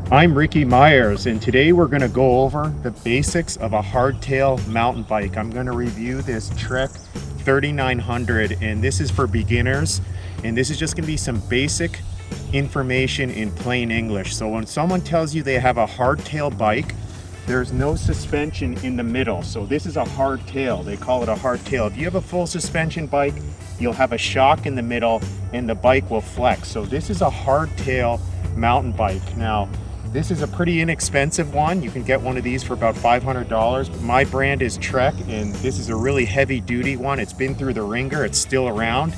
I'm Ricky Myers, and today we're going to go over the basics of a hardtail mountain bike. I'm going to review this Trek 3900, and this is for beginners, and this is just going to be some basic information in plain English. So when someone tells you they have a hardtail bike, there's no suspension in the middle. So this is a hardtail. They call it a hardtail. If you have a full suspension bike, you'll have a shock in the middle and the bike will flex. So this is a hardtail mountain bike. Now, this is a pretty inexpensive one. You can get one of these for about $500. My brand is Trek, and this is a really heavy duty one. It's been through the ringer, it's still around.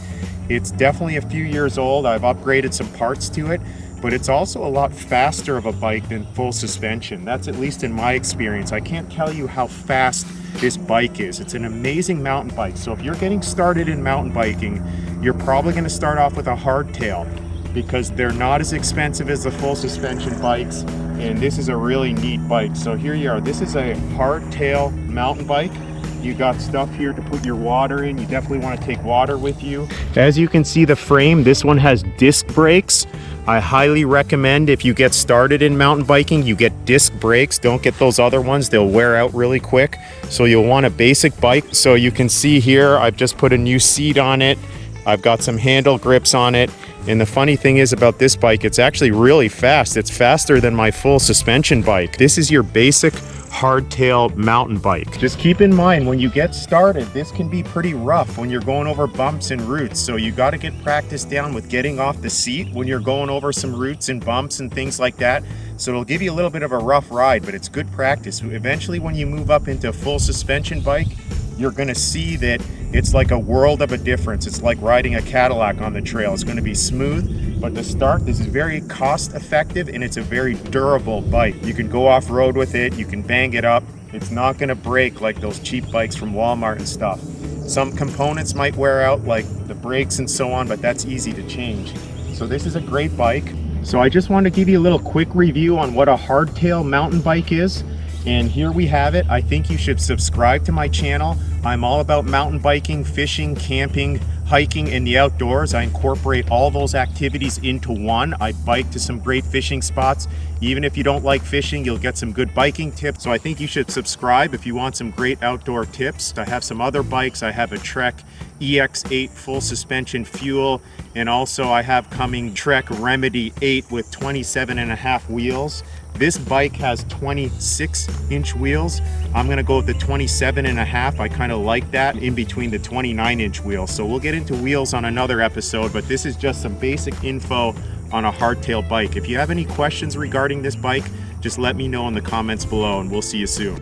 It's definitely a few years old. I've upgraded some parts to it, but it's also a lot faster of a bike than full suspension. That's at least in my experience. I can't tell you how fast this bike is. It's an amazing mountain bike. So if you're getting started in mountain biking, you're probably gonna start off with a hardtail, because they're not as expensive as the full suspension bikes, and this is a really neat bike. So here you are. This is a hardtail mountain bike. You got stuff here to put your water in. You definitely want to take water with you. As you can see, the frame, this one has disc brakes. I highly recommend, if you get started in mountain biking, you get disc brakes. Don't get those other ones, they'll wear out really quick. So you'll want a basic bike. So you can see here, I've just put a new seat on it. I've got some handle grips on it. And the funny thing is about this bike, it's actually really fast. It's faster than my full suspension bike. This is your basic hardtail mountain bike. Just keep in mind, when you get started, this can be pretty rough when you're going over bumps and roots. So you got to get practice down with getting off the seat when you're going over some roots and bumps and things like that. So it'll give you a little bit of a rough ride, but it's good practice. Eventually, when you move up into a full suspension bike, you're going to see that it's like a world of a difference. It's like riding a Cadillac on the trail. It's going to be smooth, but to start, this is very cost effective, and it's a very durable bike. You can go off road with it, you can bang it up. It's not going to break like those cheap bikes from Walmart and stuff. Some components might wear out, like the brakes and so on, but that's easy to change. So this is a great bike. So I just want to give you a little quick review on what a hardtail mountain bike is. And here we have it. I think you should subscribe to my channel. I'm all about mountain biking, fishing, camping, hiking, and the outdoors. I incorporate all those activities into one. I bike to some great fishing spots. Even if you don't like fishing, you'll get some good biking tips. So I think you should subscribe if you want some great outdoor tips. I have some other bikes. I have a Trek EX8 full suspension fuel, and also I have coming Trek Remedy 8 with 27.5 wheels. This bike has 26-inch wheels. I'm gonna go with the 27.5. I kind of like that in between the 29-inch wheels. So we'll get into wheels on another episode, but this is just some basic info on a hardtail bike. If you have any questions regarding this bike, just let me know in the comments below, and we'll see you soon.